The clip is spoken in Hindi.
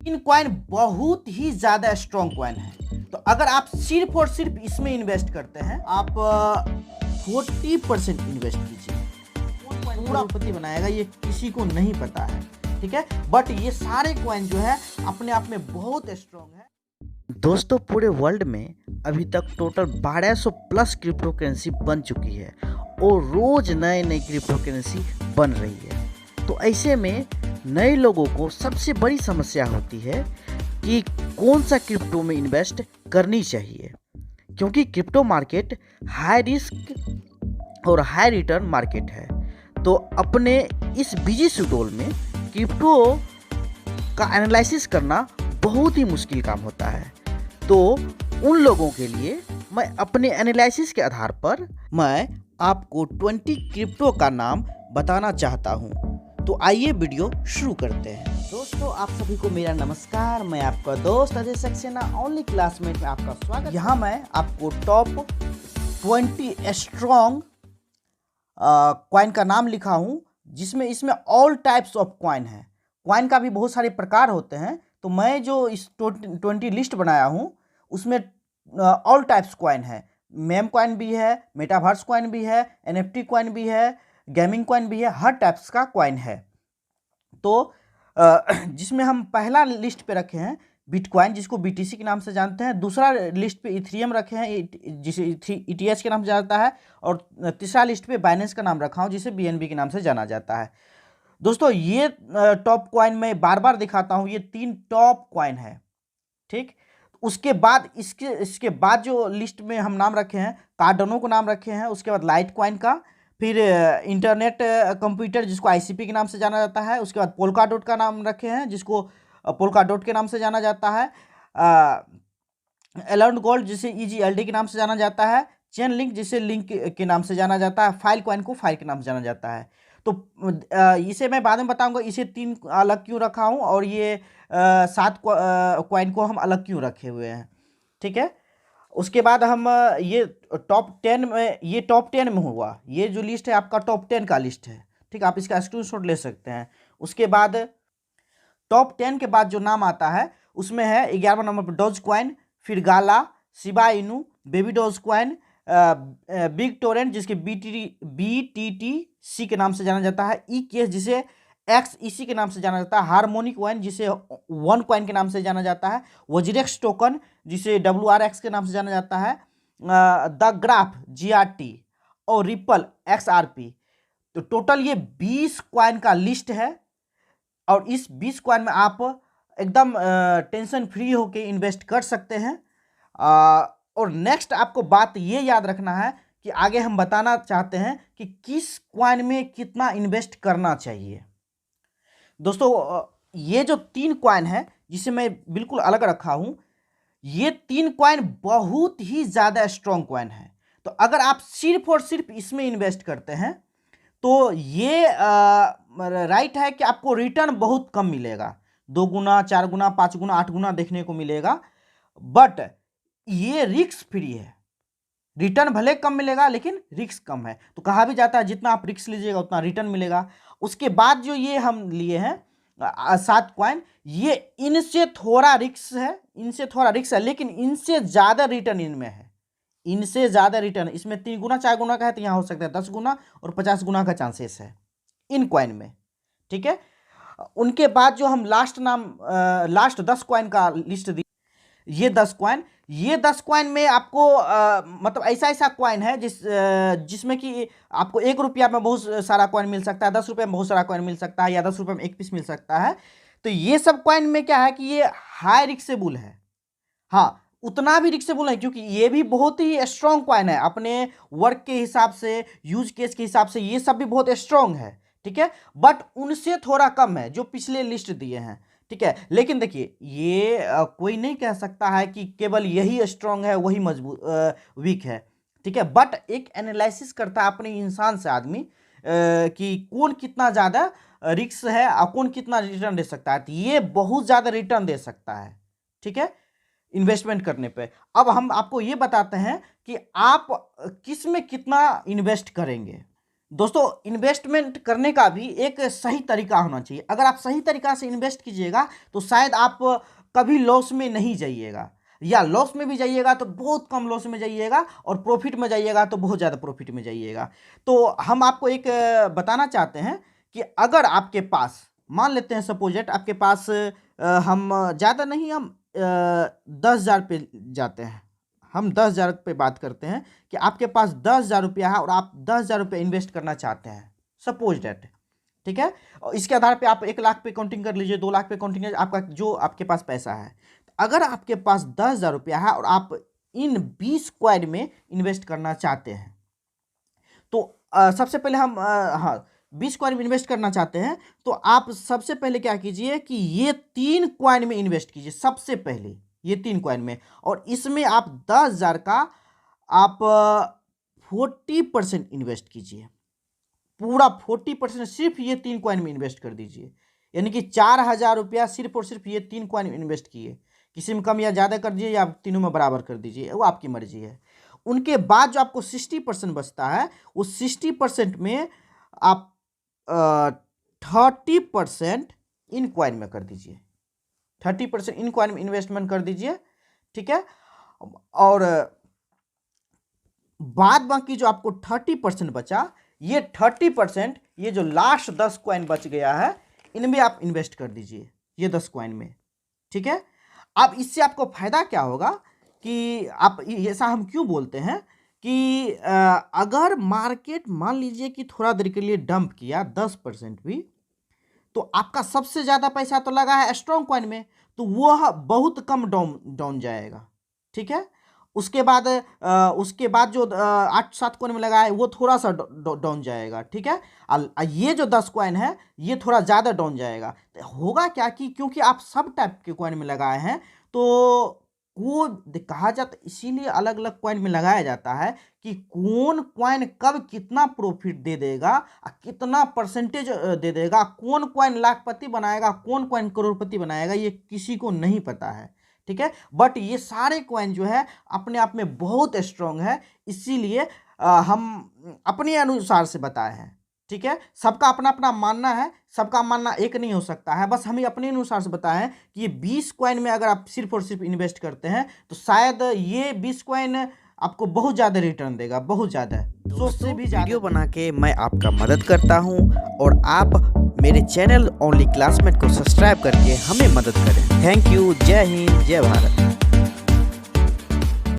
इन कॉइन बहुत ही ज़्यादा स्ट्रॉन्ग कॉइन है। तो अगर आप सिर्फ और सिर्फ इसमें इन्वेस्ट करते हैं, आप 40% इन्वेस्ट कीजिए, पूरा करोड़पति बनाएगा, ये किसी को नहीं पता है। ठीक है, बट ये सारे कॉइन जो है अपने आप में बहुत स्ट्रॉन्ग है। दोस्तों, पूरे वर्ल्ड में अभी तक टोटल 1200 प्लस क्रिप्टो करेंसी बन चुकी है और रोज नए नए क्रिप्टो करेंसी बन रही है। तो ऐसे में नए लोगों को सबसे बड़ी समस्या होती है कि कौन सा क्रिप्टो में इन्वेस्ट करनी चाहिए, क्योंकि क्रिप्टो मार्केट हाई रिस्क और हाई रिटर्न मार्केट है। तो अपने इस बिजी शेड्यूल में क्रिप्टो का एनालिसिस करना बहुत ही मुश्किल काम होता है। तो उन लोगों के लिए मैं अपने एनालिसिस के आधार पर मैं आपको 20 क्रिप्टो का नाम बताना चाहता हूं। तो आइए वीडियो शुरू करते हैं। दोस्तों, आप सभी को मेरा नमस्कार। मैं आपका दोस्त अजय सक्सेना ओनली क्लासमेट में आपका स्वागत। यहाँ मैं आपको टॉप 20 स्ट्रॉन्ग कॉइन का नाम लिखा हूँ, जिसमें इसमें ऑल टाइप्स ऑफ कॉइन है। कॉइन का भी बहुत सारे प्रकार होते हैं, तो मैं जो इस 20 लिस्ट बनाया हूँ उसमें ऑल टाइप्स कॉइन है। मेम कॉइन भी है, मेटावर्स कॉइन भी है, एनएफटी कॉइन भी है, गेमिंग कॉइन भी है, हर टाइप्स का कॉइन है। तो जिसमें हम पहला लिस्ट पे रखे हैं बिटकॉइन, जिसको बीटीसी के नाम से जानते हैं। दूसरा लिस्ट पे इथेरियम रखे हैं, जिसे ईटीएच के नाम से जाता है। और तीसरा लिस्ट पे बाइनेंस का नाम रखा हूँ, जिसे बीएनबी के नाम से जाना जाता है। दोस्तों, ये टॉप कॉइन मैं बार बार दिखाता हूँ, ये 3 टॉप कॉइन है। ठीक, उसके बाद इसके बाद जो लिस्ट में हम नाम रखे हैं, कार्डनो को नाम रखे हैं, उसके बाद लाइट कॉइन का, फिर इंटरनेट कंप्यूटर जिसको आईसीपी के नाम से जाना जाता है, उसके बाद पोल्का डॉट का नाम रखे हैं, जिसको पोल्का डॉट के नाम से जाना जाता है, एलर्न गोल्ड जिसे ईजीएलडी के नाम से जाना जाता है, चेन लिंक जिसे लिंक के नाम से जाना जाता है, फाइल कॉइन को फाइल के नाम से जाना जाता है। तो इसे मैं बाद में बताऊंगा इसे 3 अलग क्यों रखा हूं और ये 7 कॉइन को हम अलग क्यों रखे हुए हैं। ठीक है, उसके बाद हम ये टॉप 10 में हुआ। ये जो लिस्ट है आपका टॉप 10 का लिस्ट है। ठीक, आप इसका स्क्रीनशॉट ले सकते हैं। उसके बाद टॉप 10 के बाद जो नाम आता है उसमें है 11वां नंबर पर डॉज कॉइन, फिर Gala, Shiba Inu, Baby Dogecoin, BitTorrent जिसके BTTC के नाम से जाना जाता है, ई केस जिसे XEC के नाम से जाना जाता है, हार्मोनिक कॉइन जिसे वन कॉइन के नाम से जाना जाता है, वज्रेक्स टोकन जिसे WRX के नाम से जाना जाता है, द ग्राफ GRT और रिपल XRP। तो टोटल ये 20 कॉइन का लिस्ट है और इस 20 कॉइन में आप एकदम टेंशन फ्री होके इन्वेस्ट कर सकते हैं। और नेक्स्ट आपको बात ये याद रखना है कि आगे हम बताना चाहते हैं कि किस कॉइन में कितना इन्वेस्ट करना चाहिए। दोस्तों, ये जो 3 कॉइन है जिसे मैं बिल्कुल अलग रखा हूं, ये 3 कॉइन बहुत ही ज़्यादा स्ट्रॉन्ग कॉइन है। तो अगर आप सिर्फ और सिर्फ इसमें इन्वेस्ट करते हैं तो ये राइट है कि आपको रिटर्न बहुत कम मिलेगा, 2 गुना, 4 गुना, 5 गुना, 8 गुना देखने को मिलेगा। बट ये रिस्क फ्री है, रिटर्न भले कम मिलेगा लेकिन रिस्क कम है। तो कहा भी जाता है जितना आप रिस्क लीजिएगा उतना रिटर्न मिलेगा। उसके बाद जो ये हम लिए हैं 7 कॉइन, ये इनसे थोड़ा रिस्क है लेकिन इनसे ज़्यादा रिटर्न इनमें है। इनसे ज़्यादा रिटर्न इसमें 3 गुना 4 गुना का है, तो यहाँ हो सकता है 10 गुना और 50 गुना का चांसेस है इन कॉइन में। ठीक है, उनके बाद जो हम लास्ट 10 कॉइन का लिस्ट दी, ये 10 कॉइन में आपको मतलब ऐसा कॉइन है जिसमें कि आपको 1 रुपया में बहुत सारा कॉइन मिल सकता है, 10 रुपये में बहुत सारा कॉइन मिल सकता है, या 10 रुपये में 1 पीस मिल सकता है। तो ये सब कॉइन में क्या है कि ये हाई रिस्केबल है। हाँ, उतना भी रिस्केबल है क्योंकि ये भी बहुत ही स्ट्रॉन्ग कॉइन है, अपने वर्क के हिसाब से, यूज केस के हिसाब से ये सब भी बहुत स्ट्रॉन्ग है। ठीक है, बट उनसे थोड़ा कम है जो पिछले लिस्ट दिए हैं। ठीक है, लेकिन देखिए ये कोई नहीं कह सकता है कि केवल यही स्ट्रॉन्ग है वही मजबूत वीक है। ठीक है, बट एक एनालिसिस करता है अपने इंसान से आदमी कि कौन कितना ज़्यादा रिस्क है और कौन कितना रिटर्न दे सकता है। तो ये बहुत ज़्यादा रिटर्न दे सकता है। ठीक है, इन्वेस्टमेंट करने पे। अब हम आपको ये बताते हैं कि आप किस में कितना इन्वेस्ट करेंगे। दोस्तों इन्वेस्टमेंट करने का भी एक सही तरीका होना चाहिए। अगर आप सही तरीका से इन्वेस्ट कीजिएगा तो शायद आप कभी लॉस में नहीं जाइएगा, या लॉस में भी जाइएगा तो बहुत कम लॉस में जाइएगा, और प्रॉफिट में जाइएगा तो बहुत ज़्यादा प्रॉफिट में जाइएगा। तो हम आपको एक बताना चाहते हैं कि अगर आपके पास, मान लेते हैं सपोजेट आपके पास हम ज़्यादा नहीं, हम 10,000 पे जाते हैं, हम 10,000 पे बात करते हैं कि आपके पास 10,000 रुपया है और आप 10,000 रुपये इन्वेस्ट करना चाहते हैं, सपोज डैट, ठीक है। और इसके आधार पे आप 1 लाख पे काउंटिंग कर लीजिए, 2 लाख पे काउंटिंग कर लीजिए, आपका जो आपके पास पैसा है। अगर आपके पास 10,000 रुपया है और आप इन 20 कॉइन में इन्वेस्ट करना चाहते हैं, तो सबसे पहले हम 20 कॉइन में इन्वेस्ट करना चाहते हैं, तो आप सबसे पहले क्या कीजिए कि ये 3 कॉइन में इन्वेस्ट कीजिए, सबसे पहले ये 3 कॉइन में, और इसमें आप 10,000 का आप 40% इन्वेस्ट कीजिए, पूरा 40% सिर्फ ये 3 कॉइन में इन्वेस्ट कर दीजिए। यानी कि 4,000 रुपया सिर्फ और सिर्फ ये 3 कॉइन में इन्वेस्ट किए, किसी में कम या ज़्यादा कर दीजिए या तीनों में बराबर कर दीजिए, वो आपकी मर्जी है। उनके बाद जो आपको 60% बचता है, उस 60% में आप 30% इन कॉइन में कर दीजिए, 30% इन कॉइन में इन्वेस्टमेंट कर दीजिए, ठीक है। और बाद बाकी जो आपको 30% बचा, ये 30% ये जो लास्ट 10 कॉइन बच गया है, इनमें आप इन्वेस्ट कर दीजिए, ये 10 कॉइन में, ठीक है। अब इससे आपको फायदा क्या होगा कि आप, ऐसा हम क्यों बोलते हैं कि अगर मार्केट मान लीजिए कि थोड़ा देर के लिए डंप किया 10% भी, तो आपका सबसे ज़्यादा पैसा तो लगा है स्ट्रॉन्ग कॉइन में, तो वह बहुत कम डाउन जाएगा, ठीक है। उसके बाद जो 8-7 कॉइन में लगा है वो थोड़ा सा डाउन जाएगा, ठीक है। ये जो 10 कॉइन है ये थोड़ा ज़्यादा डाउन जाएगा। तो होगा क्या कि क्योंकि आप सब टाइप के कॉइन में लगाए हैं, तो वो कहा जाता, इसीलिए अलग अलग कॉइन में लगाया जाता है कि कौन कॉइन कब कितना प्रॉफिट दे देगा, कितना परसेंटेज दे देगा, कौन कॉइन लाखपति बनाएगा, कौन कॉइन करोड़पति बनाएगा, ये किसी को नहीं पता है, ठीक है। बट ये सारे कॉइन जो है अपने आप में बहुत स्ट्रांग है, इसीलिए हम अपने अनुसार से बताए हैं, ठीक है। सबका अपना अपना मानना है, सबका मानना एक नहीं हो सकता है, बस हमें अपने अनुसार से बताया है कि ये 20 कॉइन में अगर आप सिर्फ और सिर्फ इन्वेस्ट करते हैं तो शायद ये 20 कॉइन आपको बहुत ज़्यादा रिटर्न देगा, बहुत ज़्यादा, सोच से भी ज़्यादा। वीडियो बना के मैं आपका मदद करता हूं, और आप मेरे चैनल ओनली क्लासमेट को सब्सक्राइब करके हमें मदद करें। Thank you. जय हिंद, जय भारत।